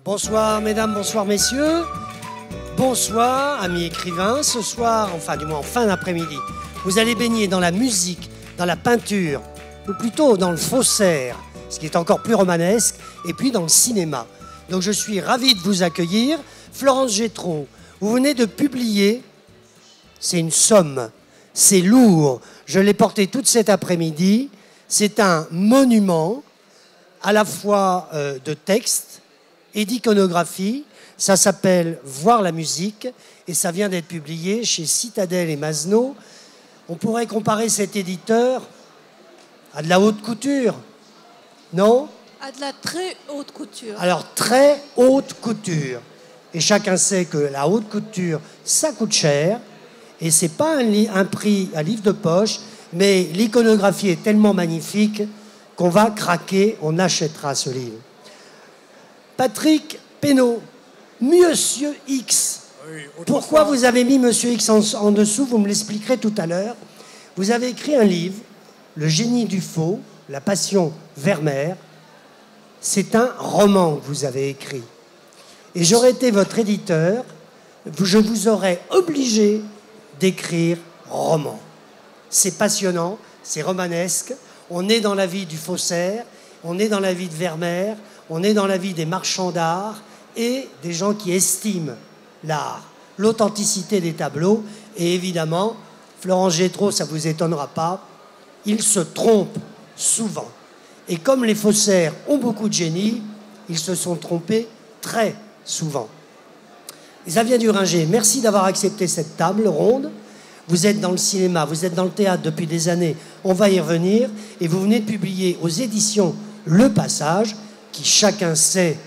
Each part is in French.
Bonsoir mesdames, bonsoir messieurs. Bonsoir amis écrivains. Ce soir, enfin du moins en fin d'après-midi, vous allez baigner dans la musique, dans la peinture, ou plutôt dans le faussaire, ce qui est encore plus romanesque, et puis dans le cinéma. Donc je suis ravi de vous accueillir. Florence Gétro, vous venez de publier, c'est une somme, c'est lourd, je l'ai porté toute cet après-midi, c'est un monument à la fois de texte et d'iconographie. Ça s'appelle « Voir la musique » et ça vient d'être publié chez Citadel et Masno. On pourrait comparer cet éditeur à de la haute couture, non? À de la très haute couture. Alors, très haute couture. Et chacun sait que la haute couture, ça coûte cher. Et c'est pas un prix à livre de poche, mais l'iconographie est tellement magnifique qu'on va craquer, on achètera ce livre. Patrick Pénaud, Monsieur X. Oui, pourquoi vous avez mis Monsieur X en dessous? Vous me l'expliquerez tout à l'heure. Vous avez écrit un livre, Le génie du faux, La passion Vermeer. C'est un roman que vous avez écrit. Et j'aurais été votre éditeur, je vous aurais obligé d'écrire roman. C'est passionnant, c'est romanesque. On est dans la vie du faussaire, on est dans la vie de Vermeer, on est dans la vie des marchands d'art et des gens qui estiment l'art, l'authenticité des tableaux. Et évidemment, Florence Gétro, ça ne vous étonnera pas, il se trompe souvent. Et comme les faussaires ont beaucoup de génie, ils se sont trompés très souvent. Xavier Duringer, merci d'avoir accepté cette table ronde. Vous êtes dans le cinéma, vous êtes dans le théâtre depuis des années, on va y revenir. Et vous venez de publier aux éditions Le Passage, qui chacun sait,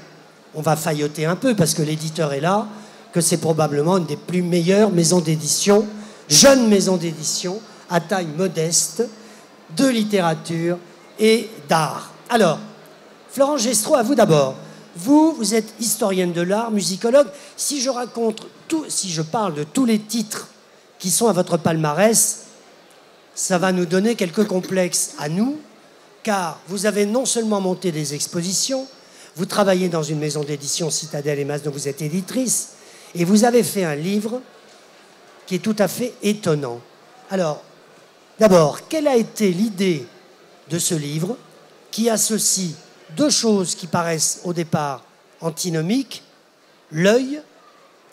on va failloter un peu parce que l'éditeur est là, que c'est probablement une des plus meilleures maisons d'édition, jeune maison d'édition, à taille modeste, de littérature et d'art. Alors, Florence Gétro, à vous d'abord. Vous êtes historienne de l'art, musicologue. Si je parle de tous les titres qui sont à votre palmarès, ça va nous donner quelques complexes à nous, car vous avez non seulement monté des expositions, vous travaillez dans une maison d'édition Citadel et Masno, vous êtes éditrice, et vous avez fait un livre qui est tout à fait étonnant. Alors, d'abord, quelle a été l'idée de ce livre qui associe deux choses qui paraissent au départ antinomiques, l'œil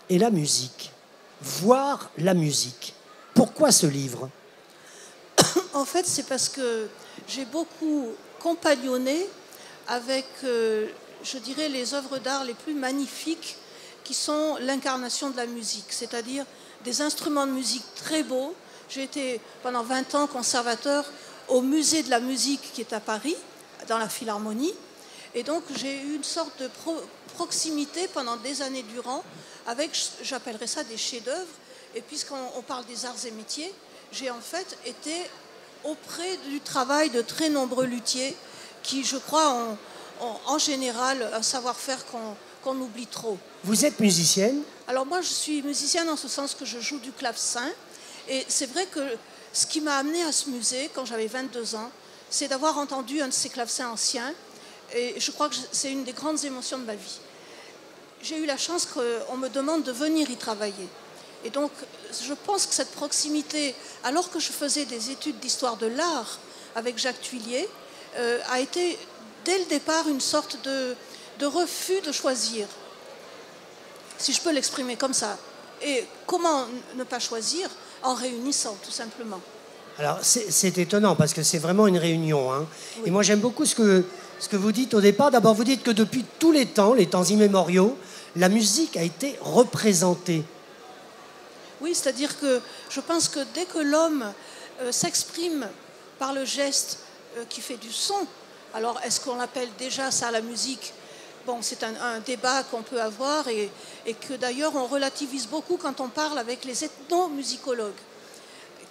et la musique? Voir la musique. Pourquoi ce livre? En fait, c'est parce que j'ai beaucoup compagnonné avec, je dirais, les œuvres d'art les plus magnifiques qui sont l'incarnation de la musique, c'est-à-dire des instruments de musique très beaux. J'ai été pendant 20 ans conservateur au musée de la musique qui est à Paris, dans la Philharmonie. Et donc, j'ai eu une sorte de proximité pendant des années durant avec, j'appellerais ça des chefs-d'œuvre. Et puisqu'on parle des arts et métiers, j'ai en fait été auprès du travail de très nombreux luthiers qui, je crois, ont en général un savoir-faire qu'on oublie trop. Vous êtes musicienne? Alors moi, je suis musicienne en ce sens que je joue du clavecin. Et c'est vrai que ce qui m'a amenée à ce musée, quand j'avais 22 ans, c'est d'avoir entendu un de ces clavecins anciens. Et je crois que c'est une des grandes émotions de ma vie. J'ai eu la chance qu'on me demande de venir y travailler. Et donc, je pense que cette proximité, alors que je faisais des études d'histoire de l'art avec Jacques Tuillier, a été, dès le départ, une sorte de refus de choisir, si je peux l'exprimer comme ça. Et comment ne pas choisir? En réunissant, tout simplement. Alors, c'est étonnant, parce que c'est vraiment une réunion. Hein. Oui. Et moi, j'aime beaucoup ce que vous dites au départ. D'abord, vous dites que depuis tous les temps immémoriaux, la musique a été représentée. Oui, c'est-à-dire que je pense que dès que l'homme s'exprime par le geste qui fait du son, alors est-ce qu'on appelle déjà ça la musique? Bon, c'est un débat qu'on peut avoir et que d'ailleurs on relativise beaucoup quand on parle avec les ethnomusicologues.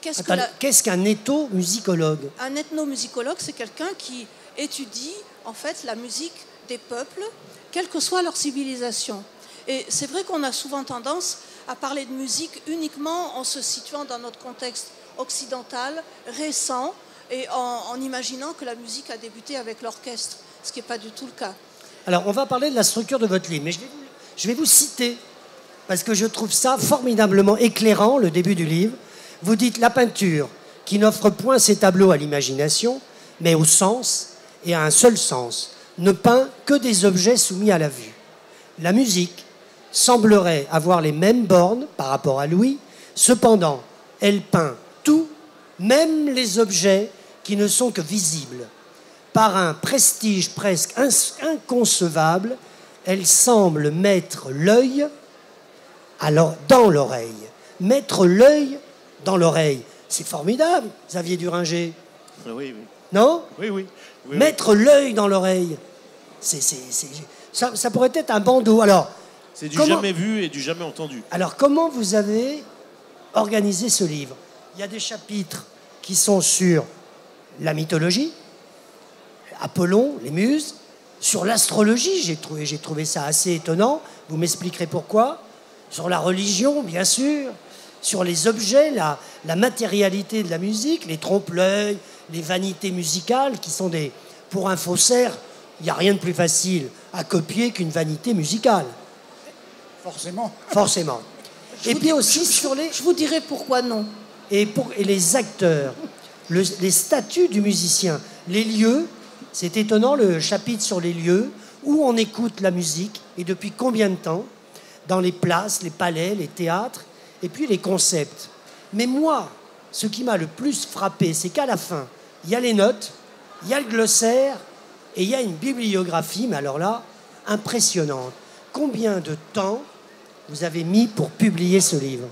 Qu'est-ce qu'un ethnomusicologue? Un ethnomusicologue, c'est quelqu'un qui étudie en fait la musique des peuples, quelle que soit leur civilisation. Et c'est vrai qu'on a souvent tendance à parler de musique uniquement en se situant dans notre contexte occidental, récent, et en imaginant que la musique a débuté avec l'orchestre, ce qui n'est pas du tout le cas. Alors, on va parler de la structure de votre livre, mais je vais vous citer, parce que je trouve ça formidablement éclairant, le début du livre. Vous dites « La peinture, qui n'offre point ses tableaux à l'imagination, mais au sens, et à un seul sens, ne peint que des objets soumis à la vue. La musique semblerait avoir les mêmes bornes par rapport à l'ouïe, cependant, elle peint tout, même les objets qui ne sont que visibles. Par un prestige presque inconcevable, elle semble mettre l'œil dans l'oreille. Mettre l'œil dans l'oreille. C'est formidable, Xavier Duringer. Oui, oui. Non? Oui, oui. Oui, mettre l'œil dans l'oreille. Ça pourrait être un bandeau. Alors, c'est du jamais vu et du jamais entendu. Alors, comment vous avez organisé ce livre? Il y a des chapitres qui sont sur la mythologie, Apollon, les muses, sur l'astrologie, j'ai trouvé ça assez étonnant, vous m'expliquerez pourquoi, sur la religion, bien sûr, sur les objets, la matérialité de la musique, les trompe-l'œil, les vanités musicales, qui sont des... Pour un faussaire, il n'y a rien de plus facile à copier qu'une vanité musicale. Forcément. Forcément. Et puis aussi sur les... Je vous dirai pourquoi non. Et les acteurs, les statuts du musicien, les lieux, c'est étonnant le chapitre sur les lieux, où on écoute la musique, et depuis combien de temps, dans les places, les palais, les théâtres, et puis les concepts. Mais moi, ce qui m'a le plus frappé, c'est qu'à la fin, il y a les notes, il y a le glossaire, et il y a une bibliographie, mais alors là, impressionnante. Combien de temps vous avez mis pour publier ce livre?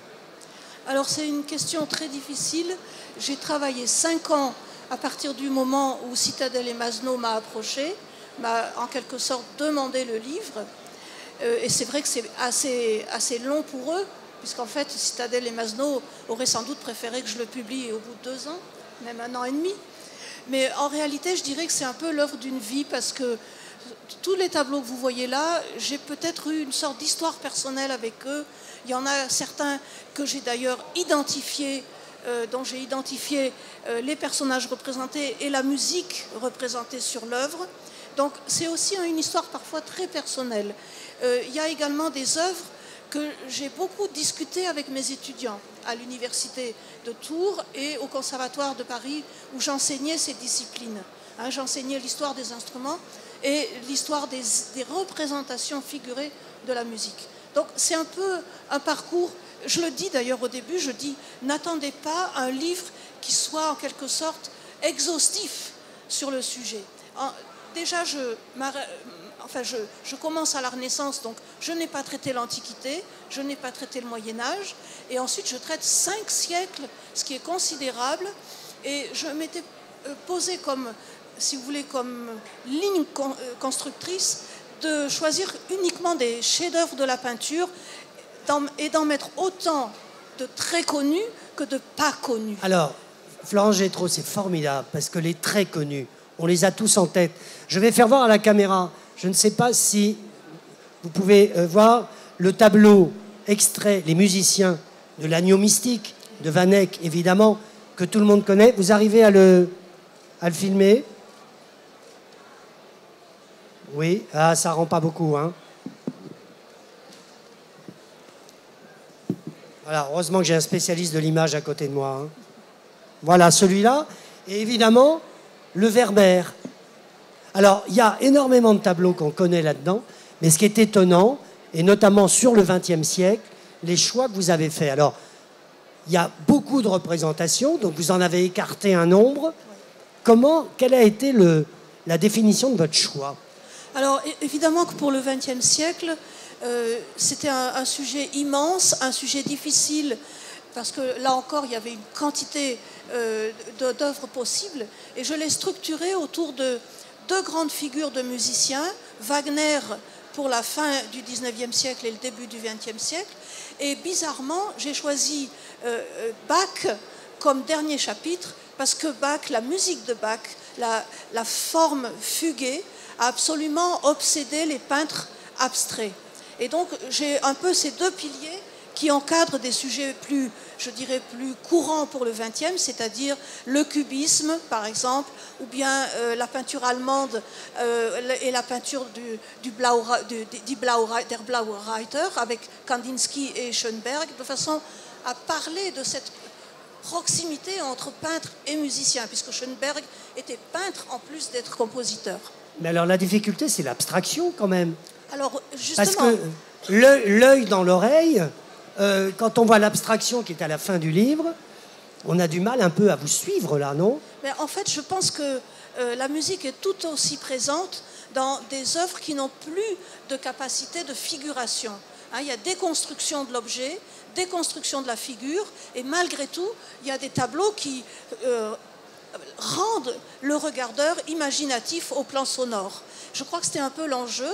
Alors c'est une question très difficile. J'ai travaillé 5 ans à partir du moment où Citadel et Masno m'a approché, m'a en quelque sorte demandé le livre. Et c'est vrai que c'est assez long pour eux, puisqu'en fait Citadel et Masno auraient sans doute préféré que je le publie au bout de 2 ans, même 1 an et demi. Mais en réalité, je dirais que c'est un peu l'œuvre d'une vie, parce que tous les tableaux que vous voyez là, j'ai peut-être eu une sorte d'histoire personnelle avec eux. Il y en a certains que j'ai d'ailleurs identifiés, dont j'ai identifié les personnages représentés et la musique représentée sur l'œuvre. Donc c'est aussi une histoire parfois très personnelle. Il y a également des œuvres que j'ai beaucoup discuté avec mes étudiants à l'université de Tours et au Conservatoire de Paris, où j'enseignais ces disciplines. J'enseignais l'histoire des instruments et l'histoire des représentations figurées de la musique. Donc c'est un peu un parcours, je le dis d'ailleurs au début, je dis n'attendez pas un livre qui soit en quelque sorte exhaustif sur le sujet. Déjà, je commence à la Renaissance, donc je n'ai pas traité l'Antiquité, je n'ai pas traité le Moyen-Âge, et ensuite je traite 5 siècles, ce qui est considérable, et je m'étais posé comme, si vous voulez, comme ligne constructrice de choisir uniquement des chefs-d'œuvre de la peinture et d'en mettre autant de très connus que de pas connus. Alors, Florence Gétro, c'est formidable, parce que les très connus, on les a tous en tête. Je vais faire voir à la caméra, je ne sais pas si vous pouvez voir le tableau extrait, les musiciens de l'Agneau mystique, de Van Eyck, évidemment, que tout le monde connaît. Vous arrivez à le filmer? Oui, ah, ça rend pas beaucoup, hein. Voilà, heureusement que j'ai un spécialiste de l'image à côté de moi, hein. Voilà, celui-là. Et évidemment, le Werber. Alors, il y a énormément de tableaux qu'on connaît là-dedans, mais ce qui est étonnant, et notamment sur le XXe siècle, les choix que vous avez faits. Alors, il y a beaucoup de représentations, donc vous en avez écarté un nombre. Quelle a été la définition de votre choix? Alors, évidemment que pour le XXe siècle, c'était un sujet immense, un sujet difficile, parce que là encore, il y avait une quantité d'œuvres possibles, et je l'ai structuré autour de 2 grandes figures de musiciens, Wagner pour la fin du XIXe siècle et le début du XXe siècle, et bizarrement, j'ai choisi Bach comme dernier chapitre, parce que Bach, la musique de Bach, la forme fuguée, a absolument obsédé les peintres abstraits. Et donc, j'ai un peu ces 2 piliers qui encadre des sujets plus, je dirais, plus courants pour le XXe, c'est-à-dire le cubisme, par exemple, ou bien la peinture allemande et la peinture der Blaue Reiter avec Kandinsky et Schoenberg, de façon à parler de cette proximité entre peintre et musicien, puisque Schoenberg était peintre en plus d'être compositeur. Mais alors la difficulté, c'est l'abstraction quand même. Alors justement, parce que l'œil dans l'oreille, quand on voit l'abstraction qui est à la fin du livre, on a du mal un peu à vous suivre là, non? Mais en fait, je pense que la musique est tout aussi présente dans des œuvres qui n'ont plus de capacité de figuration. Hein, il y a déconstruction de l'objet, déconstruction de la figure, et malgré tout, il y a des tableaux qui rendent le regardeur imaginatif au plan sonore. Je crois que c'était un peu l'enjeu.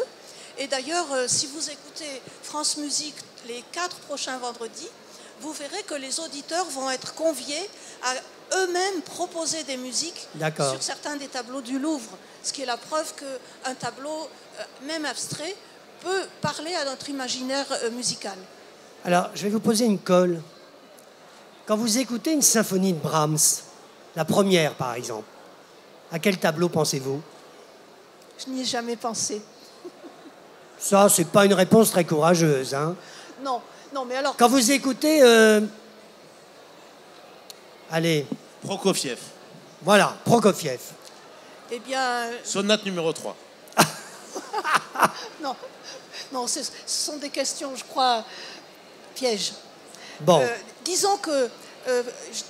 Et d'ailleurs, si vous écoutez France Musique les 4 prochains vendredis, vous verrez que les auditeurs vont être conviés à eux-mêmes proposer des musiques sur certains des tableaux du Louvre, ce qui est la preuve qu'un tableau, même abstrait, peut parler à notre imaginaire musical. Alors, je vais vous poser une colle. Quand vous écoutez une symphonie de Brahms, la première par exemple, à quel tableau pensez-vous? Je n'y ai jamais pensé. Ça, c'est pas une réponse très courageuse, hein? Non, non, mais alors... Quand vous écoutez... Allez. Prokofiev. Voilà, Prokofiev. Eh bien... Sonate numéro 3. Non, non, ce sont des questions, je crois, pièges. Bon. Disons que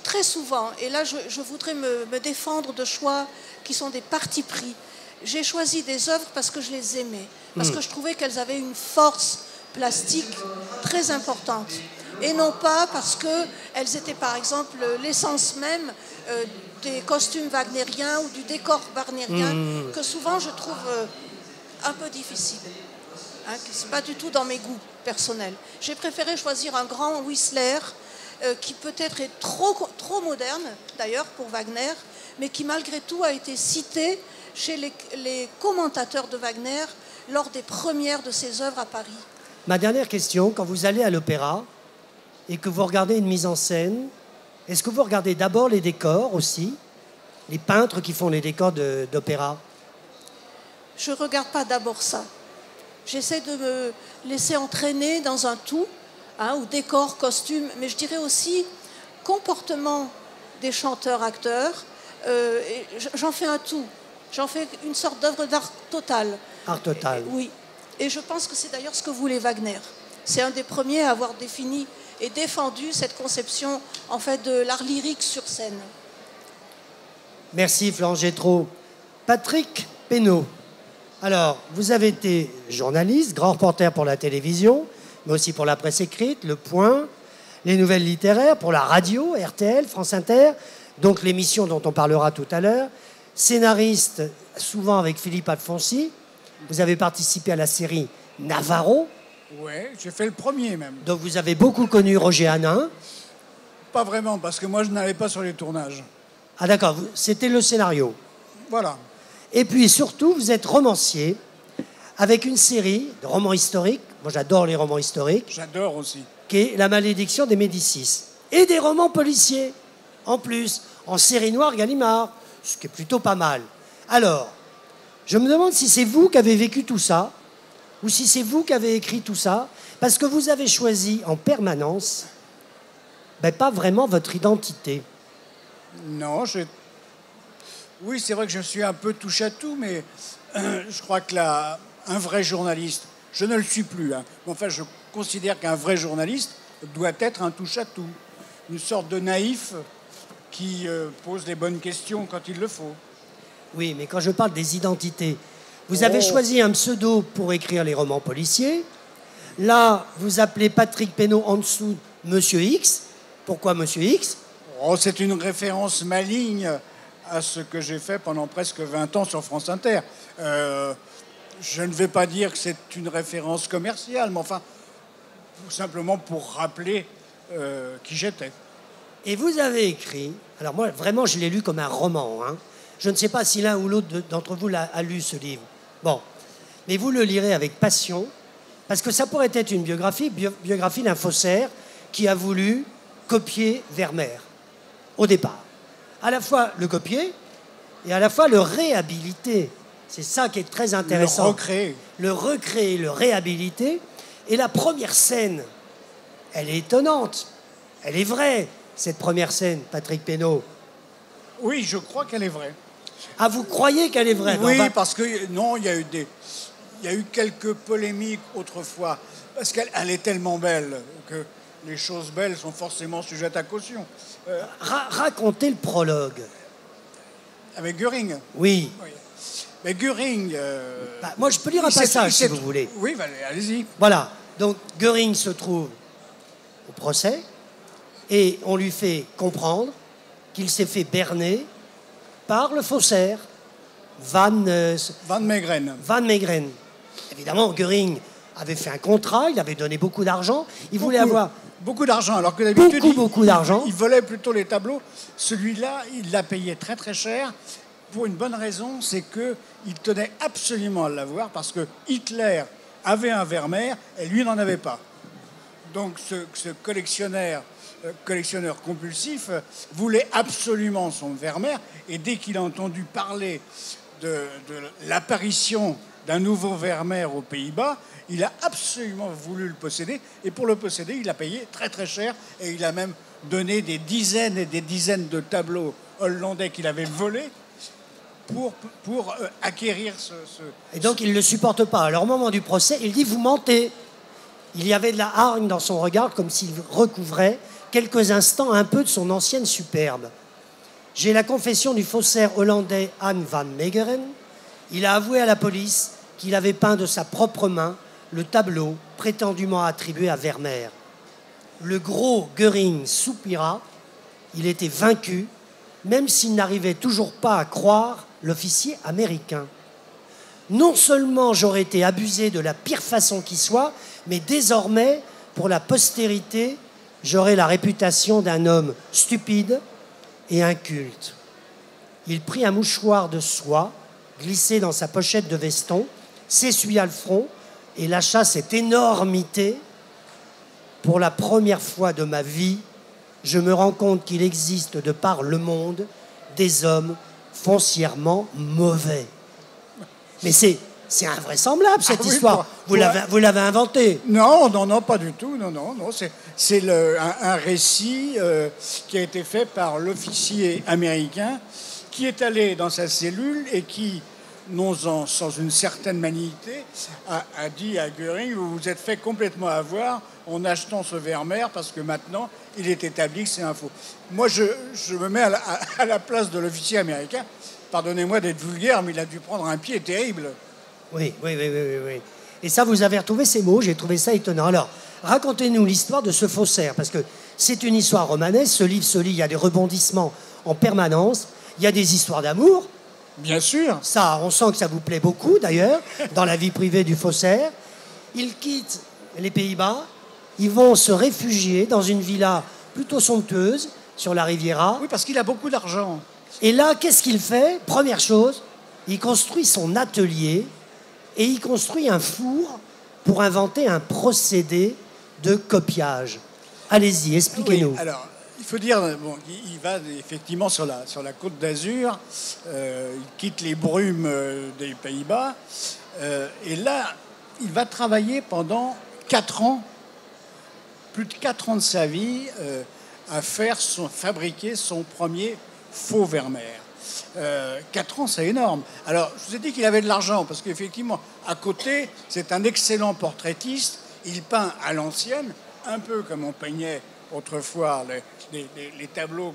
très souvent, et là je voudrais me défendre de choix qui sont des partis pris, j'ai choisi des œuvres parce que je les aimais, parce que je trouvais qu'elles avaient une force plastique très importante, et non pas parce qu'elles étaient par exemple l'essence même des costumes wagnériens ou du décor wagnérien, que souvent je trouve un peu difficile. Hein, ce n'est pas du tout dans mes goûts personnels. J'ai préféré choisir un grand Whistler qui peut-être est trop moderne, d'ailleurs, pour Wagner, mais qui malgré tout a été cité chez les commentateurs de Wagner lors des premières de ses œuvres à Paris. Ma dernière question, quand vous allez à l'opéra et que vous regardez une mise en scène, est-ce que vous regardez d'abord les décors aussi, les peintres qui font les décors d'opéra? Je ne regarde pas d'abord ça. J'essaie de me laisser entraîner dans un tout, hein, ou décor, costume, mais je dirais aussi comportement des chanteurs-acteurs. J'en fais un tout. J'en fais une sorte d'œuvre d'art total. Art total. Oui. Et je pense que c'est d'ailleurs ce que voulait Wagner. C'est un des premiers à avoir défini et défendu cette conception en fait de l'art lyrique sur scène. Merci Florence Gétro. Patrick Pénaud. Alors, vous avez été journaliste, grand reporter pour la télévision, mais aussi pour la presse écrite, Le Point, les nouvelles littéraires, pour la radio, RTL, France Inter, donc l'émission dont on parlera tout à l'heure. Scénariste, souvent avec Philippe Alfonsi. Vous avez participé à la série Navarro. Oui, j'ai fait le premier même. Donc vous avez beaucoup connu Roger Hanin. Pas vraiment, parce que moi je n'allais pas sur les tournages. Ah d'accord, c'était le scénario. Voilà. Et puis surtout, vous êtes romancier avec une série de romans historiques. Moi, j'adore les romans historiques. J'adore aussi. Qui est La Malédiction des Médicis. Et des romans policiers, en plus, en série noire Gallimard, ce qui est plutôt pas mal. Alors, je me demande si c'est vous qui avez vécu tout ça, ou si c'est vous qui avez écrit tout ça, parce que vous avez choisi en permanence, pas vraiment votre identité. Non, oui, c'est vrai que je suis un peu touche à tout, mais je crois que un vrai journaliste, je ne le suis plus, hein, mais enfin, je considère qu'un vrai journaliste doit être un touche à tout, une sorte de naïf qui pose les bonnes questions quand il le faut. Oui, mais quand je parle des identités, vous avez choisi un pseudo pour écrire les romans policiers. Là, vous appelez Patrick Pénaud en dessous Monsieur X. Pourquoi Monsieur X? C'est une référence maligne à ce que j'ai fait pendant presque 20 ans sur France Inter. Je ne vais pas dire que c'est une référence commerciale, mais enfin, tout simplement pour rappeler qui j'étais. Et vous avez écrit, alors moi vraiment je l'ai lu comme un roman, hein. Je ne sais pas si l'un ou l'autre d'entre vous a lu ce livre. Bon, mais vous le lirez avec passion, parce que ça pourrait être une biographie d'un faussaire qui a voulu copier Vermeer, au départ. À la fois le copier et à la fois le réhabiliter. C'est ça qui est très intéressant. Le recréer, le réhabiliter. Et la première scène, elle est étonnante. Elle est vraie, cette première scène, Patrick Pénaud. Oui, je crois qu'elle est vraie. Ah, vous croyez qu'elle est vraie? Oui, parce que non, il y a eu quelques polémiques autrefois, parce qu'elle est tellement belle que les choses belles sont forcément sujettes à caution. Racontez le prologue. Avec Göring. Oui. Mais Göring... moi, je peux lire un passage, si vous voulez. Oui, allez-y. Voilà. Donc, Göring se trouve au procès et on lui fait comprendre qu'il s'est fait berner par le faussaire Van Meegeren. Van Meegeren. Évidemment, Göring avait fait un contrat, il avait donné beaucoup d'argent. Il voulait avoir... Beaucoup d'argent, alors que d'habitude... Beaucoup d'argent. Il volait plutôt les tableaux. Celui-là, il l'a payé très très cher pour une bonne raison, c'est qu'il tenait absolument à l'avoir parce que Hitler avait un Vermeer et lui n'en avait pas. Donc ce collectionneur compulsif voulait absolument son Vermeer et dès qu'il a entendu parler de l'apparition d'un nouveau Vermeer aux Pays-Bas, il a absolument voulu le posséder et pour le posséder, il a payé très très cher et il a même donné des dizaines et des dizaines de tableaux hollandais qu'il avait volés pour acquérir Et donc, il ne le supporte pas. Alors, au moment du procès, il dit « Vous mentez ». Il y avait de la hargne dans son regard, comme s'il recouvrait quelques instants un peu de son ancienne superbe. J'ai la confession du faussaire hollandais Anne van Meegeren. Il a avoué à la police qu'il avait peint de sa propre main le tableau prétendument attribué à Vermeer. Le gros Göring soupira. Il était vaincu, même s'il n'arrivait toujours pas à croire l'officier américain. Non seulement j'aurais été abusé de la pire façon qui soit, mais désormais, pour la postérité, j'aurai la réputation d'un homme stupide et inculte. Il prit un mouchoir de soie, glissé dans sa pochette de veston, s'essuya le front et lâcha cette énormité. Pour la première fois de ma vie, je me rends compte qu'il existe de par le monde des hommes foncièrement mauvais. Mais c'est invraisemblable, cette histoire. Vous l'avez inventée. Non, pas du tout. Non. C'est un récit qui a été fait par l'officier américain qui est allé dans sa cellule et qui, sans une certaine magnité, a dit à Göring, vous vous êtes fait complètement avoir en achetant ce Vermeer parce que maintenant, il est établi que c'est un faux. Moi, je me mets à la place de l'officier américain. Pardonnez-moi d'être vulgaire, mais il a dû prendre un pied terrible. Oui. Et ça, vous avez retrouvé ces mots, j'ai trouvé ça étonnant. Alors, racontez-nous l'histoire de ce faussaire, parce que c'est une histoire romanesque, ce livre se lit, il y a des rebondissements en permanence, il y a des histoires d'amour. Bien sûr. Ça, on sent que ça vous plaît beaucoup, d'ailleurs, dans la vie privée du faussaire. Ils quittent les Pays-Bas, ils vont se réfugier dans une villa plutôt somptueuse, sur la Riviera. Oui, parce qu'il a beaucoup d'argent. Et là, qu'est-ce qu'il fait? Première chose, il construit son atelier et il construit un four pour inventer un procédé de copiage. Allez-y, expliquez-nous. Oui, alors, il faut dire, il va effectivement sur la côte d'Azur, il quitte les brumes des Pays-Bas, et là, il va travailler pendant 4 ans, plus de 4 ans de sa vie, à fabriquer son premier faux Vermeer. 4 ans, c'est énorme. Alors, je vous ai dit qu'il avait de l'argent, parce qu'effectivement, à côté, c'est un excellent portraitiste. Il peint à l'ancienne, un peu comme on peignait autrefois les tableaux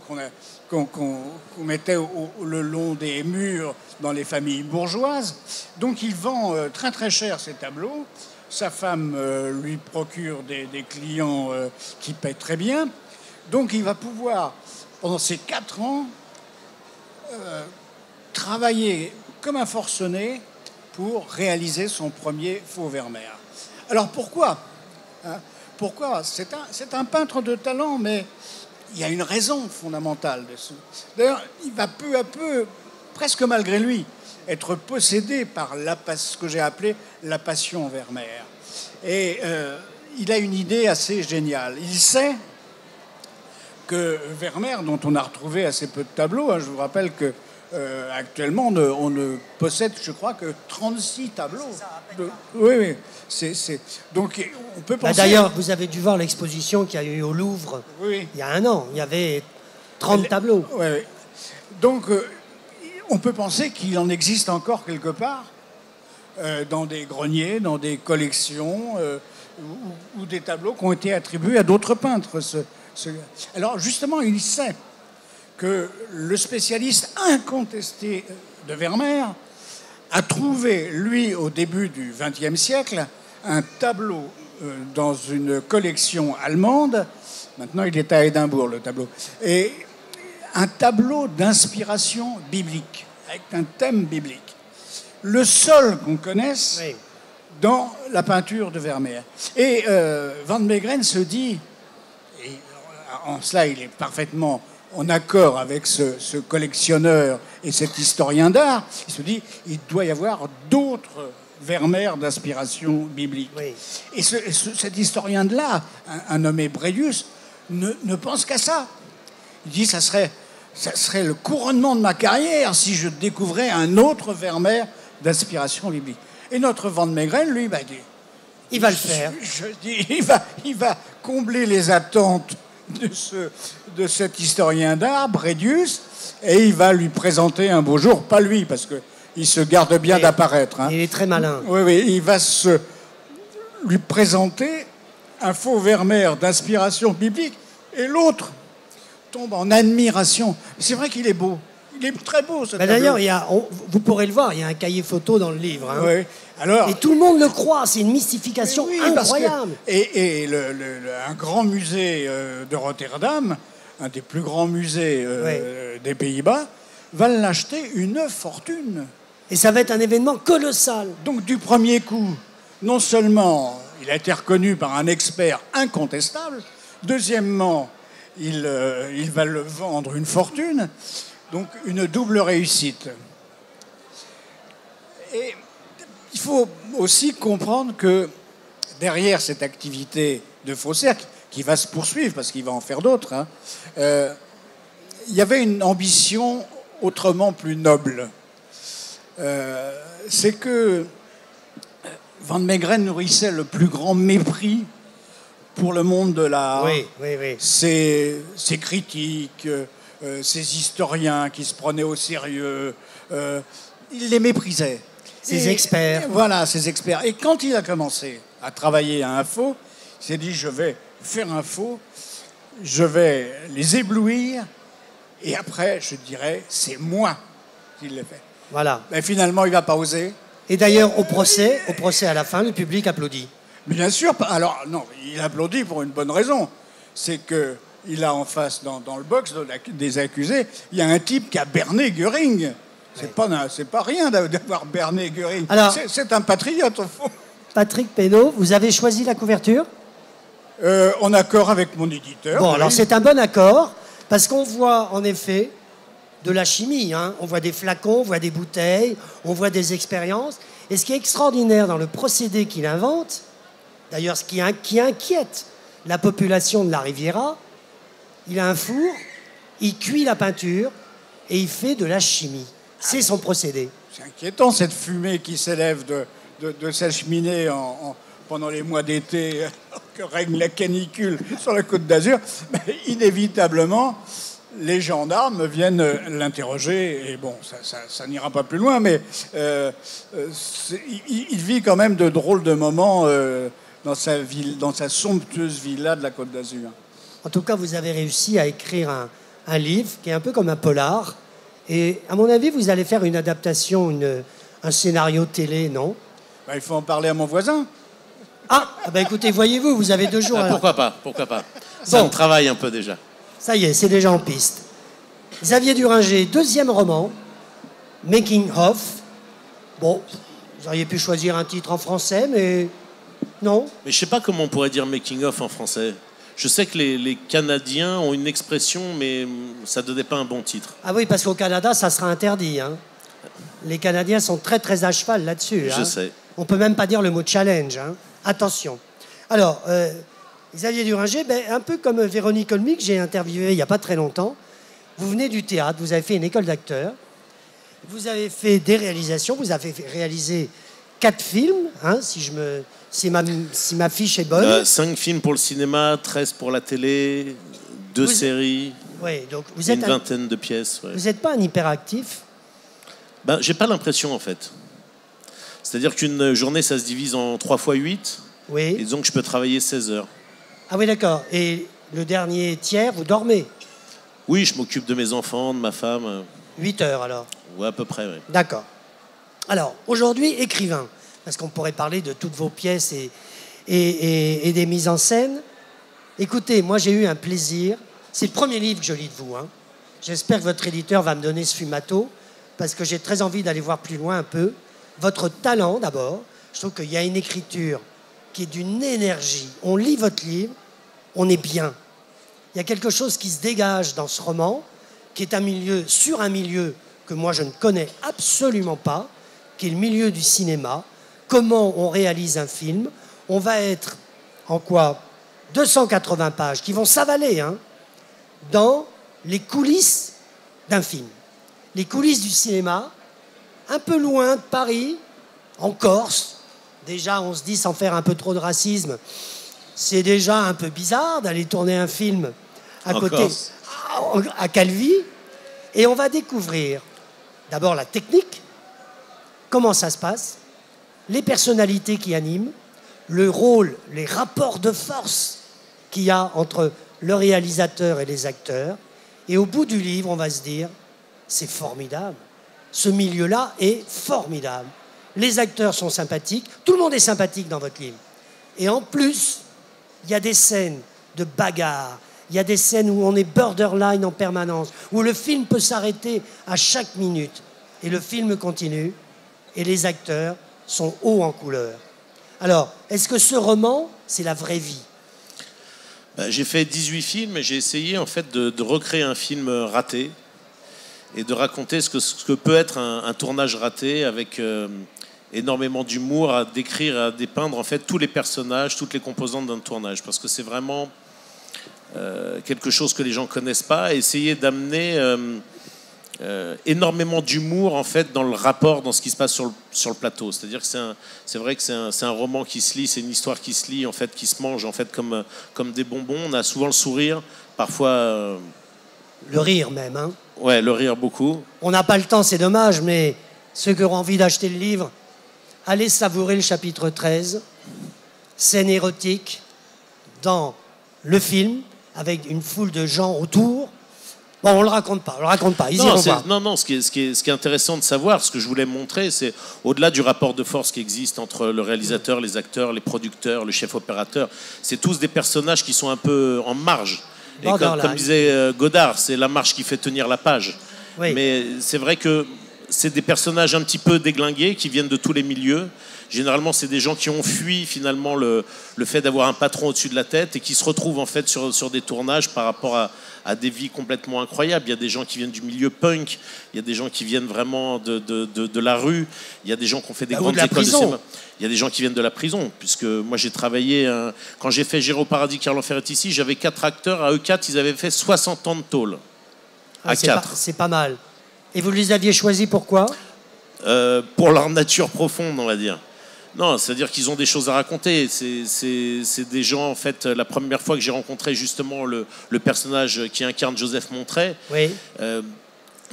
qu'on mettait le long des murs dans les familles bourgeoises. Donc, il vend très très cher ces tableaux. Sa femme lui procure des clients qui paient très bien. Donc, il va pouvoir, pendant ces 4 ans, travailler comme un forcené pour réaliser son premier faux Vermeer. Alors pourquoi Pourquoi c'est un peintre de talent, mais il y a une raison fondamentale dessus. D'ailleurs, il va peu à peu, presque malgré lui, être possédé par ce que j'ai appelé la passion Vermeer. Et il a une idée assez géniale. Il sait que Vermeer, dont on a retrouvé assez peu de tableaux, hein, je vous rappelle que actuellement, on ne possède, je crois, que 36 tableaux. Oui, oui. Donc, on peut penser... D'ailleurs, vous avez dû voir l'exposition qu'il y a eu au Louvre il y a un an. Il y avait 30 tableaux. Oui, oui. Donc, on peut penser qu'il en existe encore quelque part, dans des greniers, dans des collections, ou des tableaux qui ont été attribués à d'autres peintres. Alors, justement, il sait que le spécialiste incontesté de Vermeer a trouvé, lui, au début du XXe siècle, un tableau dans une collection allemande. Maintenant, il est à Édimbourg, le tableau. Et un tableau d'inspiration biblique, avec un thème biblique. Le seul qu'on connaisse dans la peinture de Vermeer. Et Van Meegeren se dit, et en cela il est parfaitement en accord avec ce collectionneur et cet historien d'art, il se dit, il doit y avoir d'autres Vermeer d'inspiration biblique. Oui. Et cet historien de l'art, un nommé Bredius, ne pense qu'à ça. Il dit, ça serait le couronnement de ma carrière si je découvrais un autre Vermeer d'inspiration biblique. Et notre Van Meegeren, lui, dit, il va le faire. Il va combler les attentes de cet historien d'art, Bredius, et il va lui présenter un beau jour, pas lui, parce qu'il se garde bien d'apparaître. Hein. Il est très malin. Oui, oui, il va lui présenter un faux Vermeer d'inspiration biblique, et l'autre tombe en admiration. C'est vrai qu'il est beau. Il est très beau, ce tableau. D'ailleurs, vous pourrez le voir, il y a un cahier photo dans le livre. Hein. Oui. Alors, et tout le monde le croit, c'est une mystification incroyable. Un grand musée de Rotterdam, un des plus grands musées des Pays-Bas, va l'acheter une fortune. Et ça va être un événement colossal. Donc du premier coup, non seulement il a été reconnu par un expert incontestable, deuxièmement, il va le vendre une fortune, donc une double réussite. Et il faut aussi comprendre que derrière cette activité de faussaire, qui va se poursuivre parce qu'il va en faire d'autres, hein, il y avait une ambition autrement plus noble. C'est que Van Meegeren nourrissait le plus grand mépris pour le monde de l'art. Oui, oui, oui. Ses critiques, ses historiens qui se prenaient au sérieux, il les méprisait. Ses experts. Voilà, ses experts. Et quand il a commencé à travailler à un faux, il s'est dit, je vais faire un faux, je vais les éblouir, et après, je dirais, c'est moi qui l'ai fait. Voilà. Mais finalement, il ne va pas oser. Et d'ailleurs, au procès à la fin, le public applaudit. Bien sûr. Alors, non, il applaudit pour une bonne raison. C'est qu'il a en face, dans le box des accusés, il y a un type qui a berné Göring. C'est pas rien d'avoir berné Göring. C'est un patriote, au fond. Patrick Pénaud, vous avez choisi la couverture ? En accord avec mon éditeur. Bon, alors c'est un bon accord, parce qu'on voit en effet de la chimie. Hein. On voit des flacons, on voit des bouteilles, on voit des expériences. Et ce qui est extraordinaire dans le procédé qu'il invente, d'ailleurs ce qui inquiète la population de la Riviera, il a un four, il cuit la peinture et il fait de la chimie. C'est son procédé. C'est inquiétant, cette fumée qui s'élève de sa cheminée pendant les mois d'été, que règne la canicule sur la Côte d'Azur. Mais inévitablement, les gendarmes viennent l'interroger. Et bon, ça n'ira pas plus loin, mais il vit quand même de drôles de moments dans sa somptueuse villa de la Côte d'Azur. En tout cas, vous avez réussi à écrire un livre qui est un peu comme un polar. Et à mon avis, vous allez faire une adaptation, un scénario télé, non ? Il faut en parler à mon voisin. Écoutez, voyez-vous, vous avez 2 jours. Pourquoi pas. Ça me travaille un peu déjà. Ça y est, c'est déjà en piste. Xavier Duringer, 2e roman, Making of. Bon, vous auriez pu choisir un titre en français, mais non. Mais je sais pas comment on pourrait dire making of en français. Je sais que les Canadiens ont une expression, mais ça ne donnait pas un bon titre. Ah oui, parce qu'au Canada, ça sera interdit. Hein. Les Canadiens sont très, très à cheval là-dessus. Je sais. On ne peut même pas dire le mot challenge. Hein. Attention. Alors, Xavier Duringer, ben, un peu comme Véronique Olmy, que j'ai interviewée il n'y a pas très longtemps. Vous venez du théâtre, vous avez fait une école d'acteurs, vous avez fait des réalisations, vous avez réalisé 4 films, hein, si ma fiche est bonne. 5 films pour le cinéma, 13 pour la télé, 2 séries, ouais, donc vous une êtes vingtaine de pièces. Ouais. Vous n'êtes pas un hyperactif? Ben, j'ai pas l'impression en fait. C'est-à-dire qu'une journée, ça se divise en 3 fois 8. Oui. Et disons que je peux travailler 16 heures. Ah oui, d'accord. Et le dernier tiers, vous dormez? Oui, je m'occupe de mes enfants, de ma femme. 8 heures alors? Ouais, à peu près, oui. D'accord. Alors, aujourd'hui, écrivain, parce qu'on pourrait parler de toutes vos pièces et des mises en scène. Écoutez, moi j'ai eu un plaisir. C'est le premier livre que je lis de vous. Hein. J'espère que votre éditeur va me donner ce fumato, parce que j'ai très envie d'aller voir plus loin un peu. Votre talent d'abord. Je trouve qu'il y a une écriture qui est d'une énergie. On lit votre livre, on est bien. Il y a quelque chose qui se dégage dans ce roman, qui est un milieu que moi je ne connais absolument pas, qui est le milieu du cinéma. Comment on réalise un film. On va être en quoi 280 pages qui vont s'avaler hein, dans les coulisses d'un film. Les coulisses du cinéma, un peu loin de Paris, en Corse. Déjà, on se dit, sans faire un peu trop de racisme, c'est déjà un peu bizarre d'aller tourner un film à côté, à Calvi. Et on va découvrir d'abord la technique, comment ça se passe, les personnalités qui animent, le rôle, les rapports de force qu'il y a entre le réalisateur et les acteurs. Et au bout du livre, on va se dire, c'est formidable. Ce milieu-là est formidable. Les acteurs sont sympathiques. Tout le monde est sympathique dans votre livre. Et en plus, il y a des scènes de bagarre. Il y a des scènes où on est borderline en permanence, où le film peut s'arrêter à chaque minute. Et le film continue. Et les acteurs sont hauts en couleur. Alors, est-ce que ce roman, c'est la vraie vie? J'ai fait 18 films et j'ai essayé en fait de recréer un film raté et de raconter ce que peut être un tournage raté avec énormément d'humour, à décrire, à dépeindre en fait tous les personnages, toutes les composantes d'un tournage, parce que c'est vraiment quelque chose que les gens connaissent pas, et essayer d'amener énormément d'humour en fait dans le rapport, dans ce qui se passe sur le plateau. C'est-à-dire que c'est vrai que c'est un roman qui se lit, c'est une histoire qui se lit en fait, qui se mange en fait comme des bonbons. On a souvent le sourire, parfois le rire même. Hein. Ouais, le rire beaucoup. On n'a pas le temps, c'est dommage, mais ceux qui auront envie d'acheter le livre, allez savourer le chapitre 13, scène érotique dans le film avec une foule de gens autour. Bon, on le raconte pas. Ils iront voir. Non, ce qui est intéressant de savoir, ce que je voulais montrer, c'est au-delà du rapport de force qui existe entre le réalisateur, les acteurs, les producteurs, le chef opérateur, c'est tous des personnages qui sont un peu en marge. Et comme disait Godard, c'est la marge qui fait tenir la page. Oui. Mais c'est vrai que c'est des personnages un petit peu déglingués qui viennent de tous les milieux. Généralement, c'est des gens qui ont fui finalement le fait d'avoir un patron au-dessus de la tête et qui se retrouvent en fait sur des tournages par rapport à des vies complètement incroyables. Il y a des gens qui viennent du milieu punk, il y a des gens qui viennent vraiment de la rue, il y a des gens qui ont fait des grandes écoles de cinéma. Il y a des gens qui viennent de la prison, puisque moi j'ai travaillé, quand j'ai fait J'irai au paradis car l'enfer est ici, j'avais 4 acteurs, à eux 4, ils avaient fait 60 ans de tôle. À 4. C'est pas mal. Et vous les aviez choisis pourquoi ? Pour leur nature profonde, on va dire. Non, c'est-à-dire qu'ils ont des choses à raconter. C'est des gens, en fait, la première fois que j'ai rencontré justement le personnage qui incarne Joseph Montret, oui.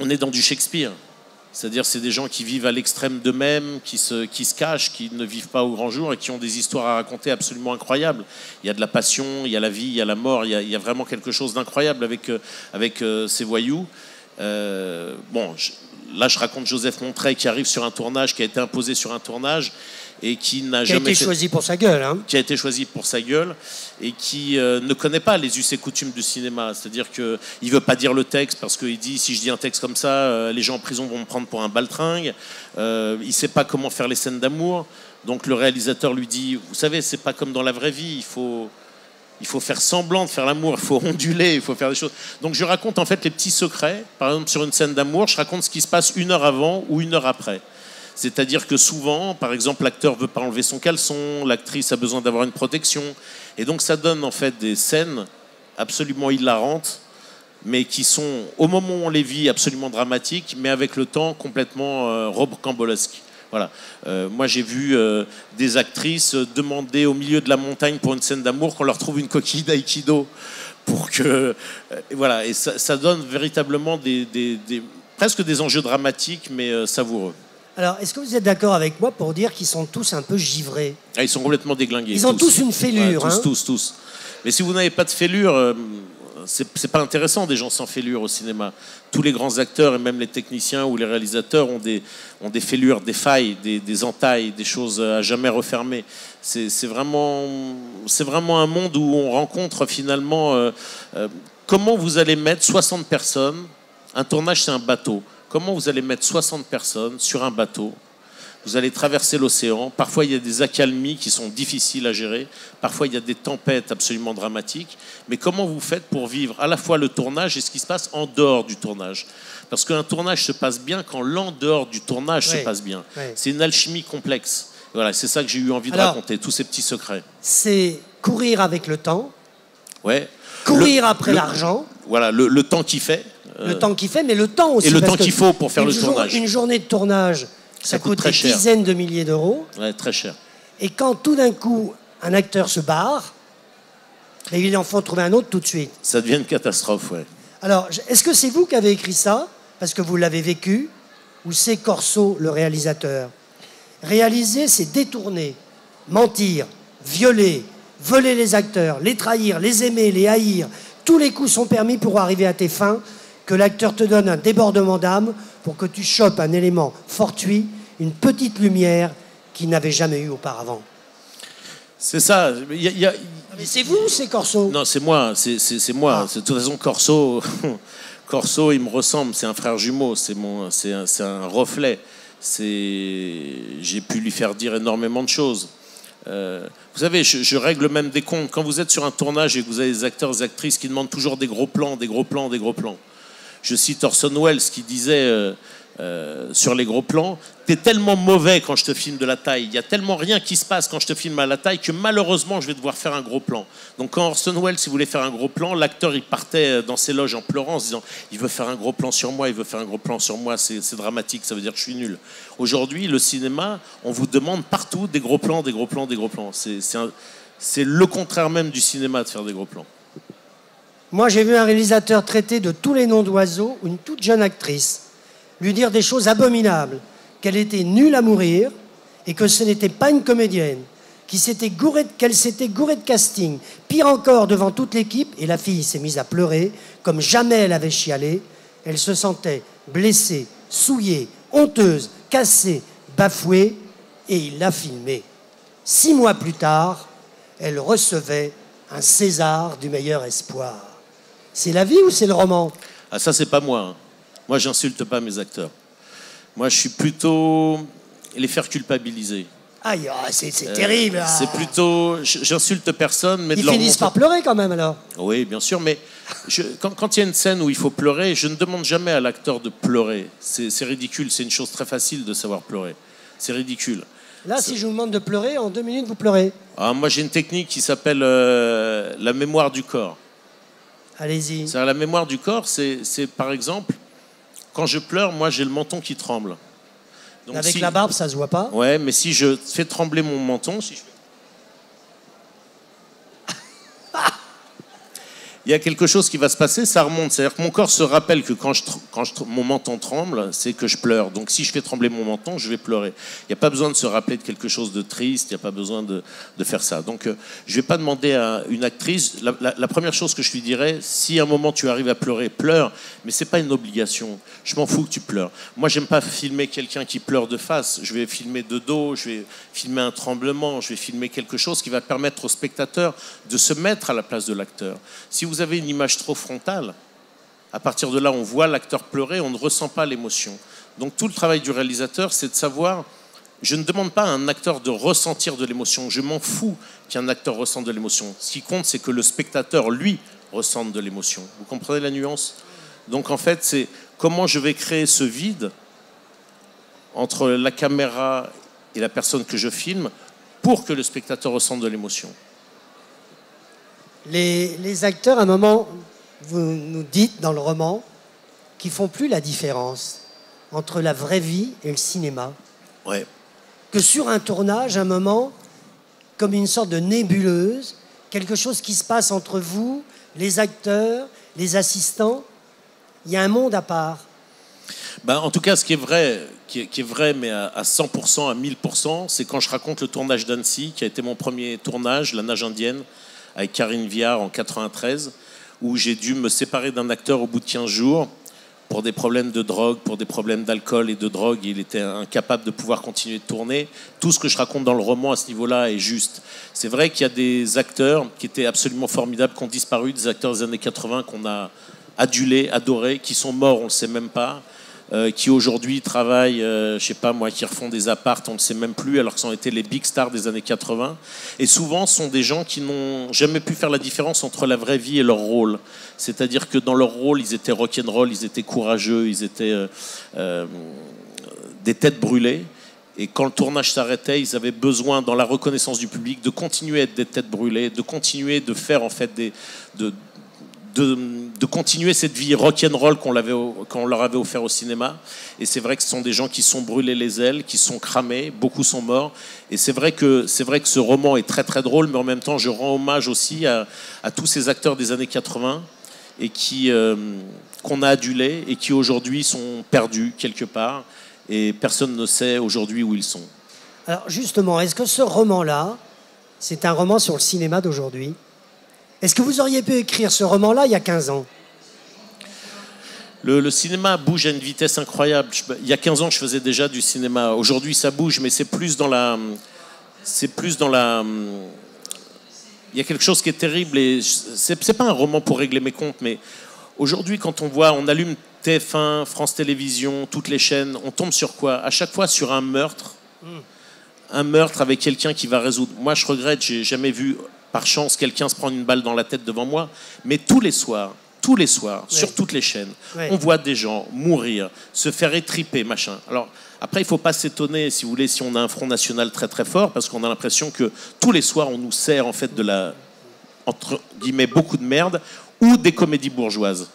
On est dans du Shakespeare. C'est-à-dire c'est des gens qui vivent à l'extrême d'eux-mêmes, qui se cachent, qui ne vivent pas au grand jour et qui ont des histoires à raconter absolument incroyables. Il y a de la passion, il y a la vie, il y a la mort, il y a vraiment quelque chose d'incroyable avec ces voyous. Là, je raconte Joseph Montret qui arrive sur un tournage, qui a été imposé sur un tournage et qui n'a jamais été choisi pour sa gueule. Hein. Qui a été choisi pour sa gueule et qui ne connaît pas les us et coutumes du cinéma. C'est-à-dire qu'il ne veut pas dire le texte parce qu'il dit si je dis un texte comme ça, les gens en prison vont me prendre pour un baltringue. Il ne sait pas comment faire les scènes d'amour. Donc le réalisateur lui dit vous savez, c'est pas comme dans la vraie vie, il faut faire semblant de faire l'amour, il faut onduler, il faut faire des choses. Donc je raconte en fait les petits secrets. Par exemple, sur une scène d'amour, je raconte ce qui se passe 1 heure avant ou 1 heure après. C'est-à-dire que souvent, par exemple, l'acteur ne veut pas enlever son caleçon, l'actrice a besoin d'avoir une protection. Et donc ça donne en fait des scènes absolument hilarantes, mais qui sont, au moment où on les vit, absolument dramatiques, mais avec le temps complètement rocambolesques. Voilà. Moi, j'ai vu des actrices demander au milieu de la montagne pour une scène d'amour qu'on leur trouve une coquille d'aïkido. Pour que, voilà. Et ça donne véritablement presque des enjeux dramatiques, mais savoureux. Alors, est-ce que vous êtes d'accord avec moi pour dire qu'ils sont tous un peu givrés? Ah, ils sont complètement déglingués. Ils ont tous une fêlure. Ouais, tous. Mais si vous n'avez pas de fêlure, c'est pas intéressant des gens sans fêlure au cinéma. Tous les grands acteurs et même les techniciens ou les réalisateurs ont des fêlures, des failles, des entailles, des choses à jamais refermer. C'est vraiment un monde où on rencontre finalement comment vous allez mettre 60 personnes. Un tournage, c'est un bateau. Comment vous allez mettre 60 personnes sur un bateau? Vous allez traverser l'océan. Parfois, il y a des accalmies qui sont difficiles à gérer. Parfois, il y a des tempêtes absolument dramatiques. Mais comment vous faites pour vivre à la fois le tournage et ce qui se passe en dehors du tournage? Parce qu'un tournage se passe bien quand l'en dehors du tournage se passe bien. Oui. C'est une alchimie complexe. Voilà, c'est ça que j'ai eu envie de raconter, tous ces petits secrets. C'est courir avec le temps. Ouais. Courir après l'argent. Voilà, le temps qui fait. Le temps qui fait, mais le temps aussi. Et le temps qu'il faut pour faire le tournage. Une journée de tournage, ça coûte des dizaines de milliers d'euros. Ouais, très cher. Et quand tout d'un coup, un acteur se barre, il en faut trouver un autre tout de suite. Ça devient une catastrophe, ouais. Alors, est-ce que c'est vous qui avez écrit ça, parce que vous l'avez vécu, ou c'est Corso, le réalisateur? Réaliser, c'est détourner, mentir, violer, voler les acteurs, les trahir, les aimer, les haïr. Tous les coups sont permis pour arriver à tes fins, que l'acteur te donne un débordement d'âme pour que tu chopes un élément fortuit, une petite lumière qu'il n'avait jamais eu auparavant. C'est ça. Mais c'est vous ou c'est Corso? Non, c'est moi. C'est moi. Ah. De toute façon, Corso, il me ressemble. C'est un frère jumeau. C'est un reflet. J'ai pu lui faire dire énormément de choses. Vous savez, je règle même des comptes. Quand vous êtes sur un tournage et que vous avez des acteurs et des actrices qui demandent toujours des gros plans. Je cite Orson Welles qui disait sur les gros plans, t'es tellement mauvais quand je te filme de la taille, il y a tellement rien qui se passe quand je te filme à la taille que malheureusement je vais devoir faire un gros plan. Donc quand Orson Welles il voulait faire un gros plan, l'acteur il partait dans ses loges en pleurant en se disant il veut faire un gros plan sur moi, c'est dramatique, ça veut dire que je suis nul. Aujourd'hui le cinéma, on vous demande partout des gros plans. C'est le contraire même du cinéma de faire des gros plans. Moi, j'ai vu un réalisateur traiter de tous les noms d'oiseaux une toute jeune actrice, lui dire des choses abominables, qu'elle était nulle à mourir et que ce n'était pas une comédienne, qu'elle s'était gourée de casting. Pire encore, devant toute l'équipe, et la fille s'est mise à pleurer, comme jamais elle avait chialé. Elle se sentait blessée, souillée, honteuse, cassée, bafouée, et il l'a filmée. 6 mois plus tard, elle recevait un César du meilleur espoir. C'est la vie ou c'est le roman? Ah, ça, c'est pas moi. Hein. Moi, j'insulte pas mes acteurs. Moi, je suis plutôt les faire culpabiliser. Aïe, c'est terrible. C'est plutôt... J'insulte personne, mais... Ils finissent par pleurer quand même, alors. Oui, bien sûr, mais quand il y a une scène où il faut pleurer, je ne demande jamais à l'acteur de pleurer. C'est ridicule, c'est une chose très facile de savoir pleurer. C'est ridicule. Là, si je vous demande de pleurer, en 2 minutes, vous pleurez. Ah, moi, j'ai une technique qui s'appelle la mémoire du corps. Allez-y. La mémoire du corps, c'est par exemple, quand je pleure, moi, j'ai le menton qui tremble. Donc, avec la barbe, ça se voit pas? Ouais, mais si je fais trembler mon menton, il y a quelque chose qui va se passer, ça remonte. C'est-à-dire que mon corps se rappelle que quand mon menton tremble, c'est que je pleure. Donc si je fais trembler mon menton, je vais pleurer. Il n'y a pas besoin de se rappeler de quelque chose de triste, il n'y a pas besoin de faire ça. Donc je ne vais pas demander à une actrice, la première chose que je lui dirais, si à un moment tu arrives à pleurer, pleure, mais ce n'est pas une obligation. Je m'en fous que tu pleures. Moi, j'aime pas filmer quelqu'un qui pleure de face. Je vais filmer de dos, je vais filmer un tremblement, je vais filmer quelque chose qui va permettre au spectateur de se mettre à la place de l'acteur. Si vous avez une image trop frontale, à partir de là, on voit l'acteur pleurer, on ne ressent pas l'émotion. Donc tout le travail du réalisateur, c'est de savoir... Je ne demande pas à un acteur de ressentir de l'émotion. Je m'en fous qu'un acteur ressente de l'émotion. Ce qui compte, c'est que le spectateur, lui, ressente de l'émotion. Vous comprenez la nuance? Donc en fait, c'est comment je vais créer ce vide entre la caméra et la personne que je filme pour que le spectateur ressente de l'émotion. Les acteurs, à un moment, vous nous dites dans le roman, qu'ils font plus la différence entre la vraie vie et le cinéma. Ouais. Que sur un tournage, à un moment, comme une sorte de nébuleuse, quelque chose qui se passe entre vous, les acteurs, les assistants, il y a un monde à part. Ben, en tout cas, ce qui est vrai, mais à 100%, à 1000%, c'est quand je raconte le tournage d'Annecy, qui a été mon premier tournage, La Nage indienne, avec Karine Viard en 93, où j'ai dû me séparer d'un acteur au bout de 15 jours pour des problèmes de drogue, pour des problèmes d'alcool et de drogue. Il était incapable de pouvoir continuer de tourner. Tout ce que je raconte dans le roman à ce niveau-là est juste. C'est vrai qu'il y a des acteurs qui étaient absolument formidables, qui ont disparu, des acteurs des années 80 qu'on a adulés, adorés, qui sont morts, on ne le sait même pas. Qui aujourd'hui travaillent, je sais pas moi, qui refont des apparts, on ne sait même plus, alors que ça ont été les big stars des années 80. Et souvent, ce sont des gens qui n'ont jamais pu faire la différence entre la vraie vie et leur rôle. C'est-à-dire que dans leur rôle, ils étaient rock'n'roll, ils étaient courageux, ils étaient des têtes brûlées. Et quand le tournage s'arrêtait, ils avaient besoin, dans la reconnaissance du public, de continuer à être des têtes brûlées, de continuer de faire en fait de continuer cette vie rock'n'roll qu'on leur avait offert au cinéma. Et c'est vrai que ce sont des gens qui sont brûlés les ailes, qui sont cramés, beaucoup sont morts. Et c'est vrai que ce roman est très très drôle, mais en même temps je rends hommage aussi à tous ces acteurs des années 80 et qu'on a adulés et qui aujourd'hui sont perdus quelque part et personne ne sait aujourd'hui où ils sont. Alors justement, est-ce que ce roman-là, c'est un roman sur le cinéma d'aujourd'hui ? Est-ce que vous auriez pu écrire ce roman-là il y a 15 ans ? Le cinéma bouge à une vitesse incroyable. Il y a 15 ans, je faisais déjà du cinéma. Aujourd'hui, ça bouge, mais c'est plus dans la... Il y a quelque chose qui est terrible. Et c'est pas un roman pour régler mes comptes, mais aujourd'hui, quand on allume TF1, France Télévisions, toutes les chaînes, on tombe sur quoi ? À chaque fois sur un meurtre. Un meurtre avec quelqu'un qui va résoudre. Moi, je regrette, j'ai jamais vu... par chance, quelqu'un se prend une balle dans la tête devant moi, mais tous les soirs, oui, sur toutes les chaînes, oui, on voit des gens mourir, se faire étriper, machin. Alors, après, il ne faut pas s'étonner, si vous voulez, si on a un Front National très très fort, parce qu'on a l'impression que tous les soirs, on nous sert en fait de la, entre guillemets, beaucoup de merde, ou des comédies bourgeoises.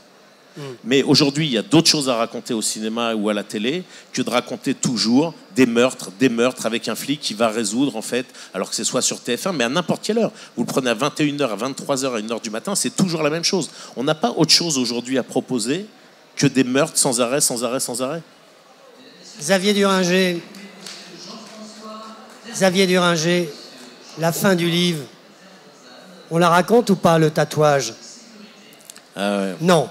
Mais aujourd'hui, il y a d'autres choses à raconter au cinéma ou à la télé que de raconter toujours des meurtres avec un flic qui va résoudre, en fait, alors que c'est soit sur TF1, mais à n'importe quelle heure. Vous le prenez à 21h, à 23h, à 1h du matin, c'est toujours la même chose. On n'a pas autre chose aujourd'hui à proposer que des meurtres sans arrêt, sans arrêt, sans arrêt. Xavier Duringer, la fin du livre, on la raconte ou pas, le tatouage ? Non.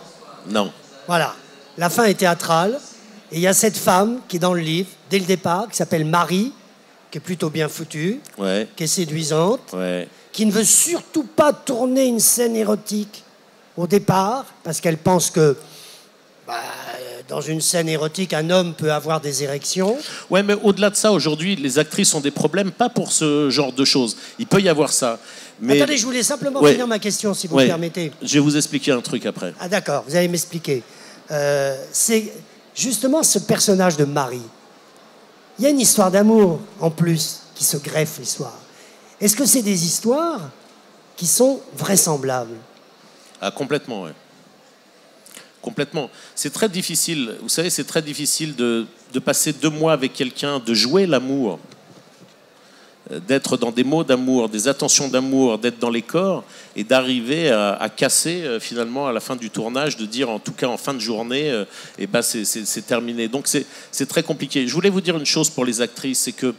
Non. Voilà. La fin est théâtrale. Et il y a cette femme qui est dans le livre, dès le départ, qui s'appelle Marie, qui est plutôt bien foutue, ouais, qui est séduisante, ouais, qui ne veut surtout pas tourner une scène érotique au départ, parce qu'elle pense que dans une scène érotique, un homme peut avoir des érections. Ouais, mais au-delà de ça, aujourd'hui, les actrices ont des problèmes, pas pour ce genre de choses. Il peut y avoir ça. Mais... Attendez, je voulais simplement finir ma question, si vous me permettez. Je vais vous expliquer un truc après. Ah d'accord, vous allez m'expliquer. C'est justement ce personnage de Marie. Il y a une histoire d'amour, en plus, qui se greffe l'histoire. Est-ce que c'est des histoires qui sont vraisemblables ? Ah, complètement, oui. Complètement. C'est très difficile, vous savez, c'est très difficile de passer 2 mois avec quelqu'un, de jouer l'amour, d'être dans des mots d'amour, des attentions d'amour, d'être dans les corps et d'arriver à casser finalement à la fin du tournage, de dire en tout cas en fin de journée, c'est terminé. Donc c'est très compliqué. Je voulais vous dire une chose pour les actrices, c'est que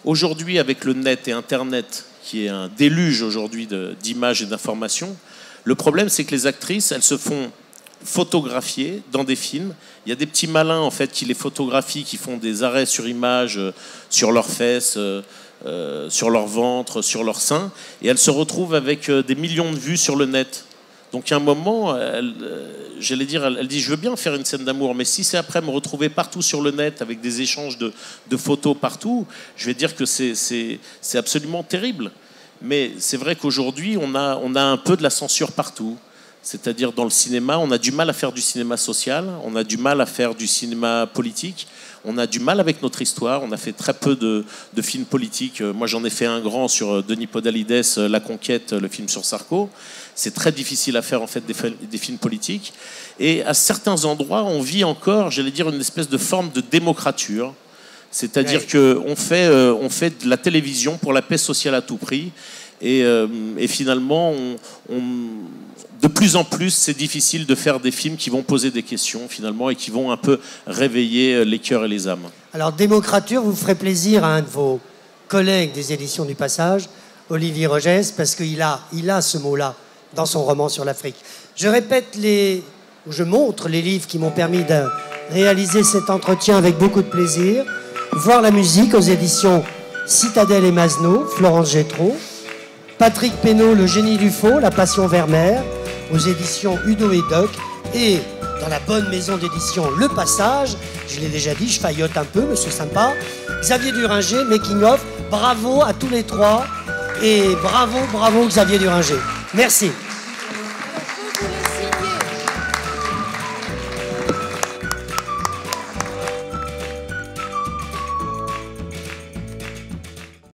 aujourd'hui avec le net et Internet, qui est un déluge aujourd'hui d'images et d'informations, le problème c'est que les actrices, elles se font photographier dans des films. Il y a des petits malins en fait qui les photographient, qui font des arrêts sur image sur leurs fesses, sur leur ventre, sur leur sein, et elles se retrouvent avec des millions de vues sur le net. Donc il y a un moment, elle dit je veux bien faire une scène d'amour, mais si c'est après me retrouver partout sur le net avec des échanges de photos partout, je vais dire que c'est absolument terrible. Mais c'est vrai qu'aujourd'hui on a un peu de la censure partout. C'est-à-dire dans le cinéma, on a du mal à faire du cinéma social, on a du mal à faire du cinéma politique, on a du mal avec notre histoire, on a fait très peu de films politiques. Moi j'en ai fait un grand sur Denis Podalides, La Conquête, le film sur Sarko. C'est très difficile à faire en fait des films politiques. Et à certains endroits, on vit encore, j'allais dire, une espèce de forme de démocrature. C'est-à-dire qu'on fait de la télévision pour la paix sociale à tout prix. Et finalement, de plus en plus, c'est difficile de faire des films qui vont poser des questions, finalement, et qui vont un peu réveiller les cœurs et les âmes. Alors, démocrature, vous ferez plaisir à un de vos collègues des éditions du Passage, Olivier Rogès, parce qu'il a ce mot-là dans son roman sur l'Afrique. Je répète je montre les livres qui m'ont permis de réaliser cet entretien avec beaucoup de plaisir. Voir la musique aux éditions Citadelle et Masneau, Florence Gétraud. Patrick Pénaud, Le génie du faux, La passion Vermeer, aux éditions Udo et Doc. Et dans la bonne maison d'édition Le Passage, je l'ai déjà dit, je faillote un peu, mais c'est sympa. Xavier Duringer, Making of. Bravo à tous les trois. Et bravo Xavier Duringer. Merci.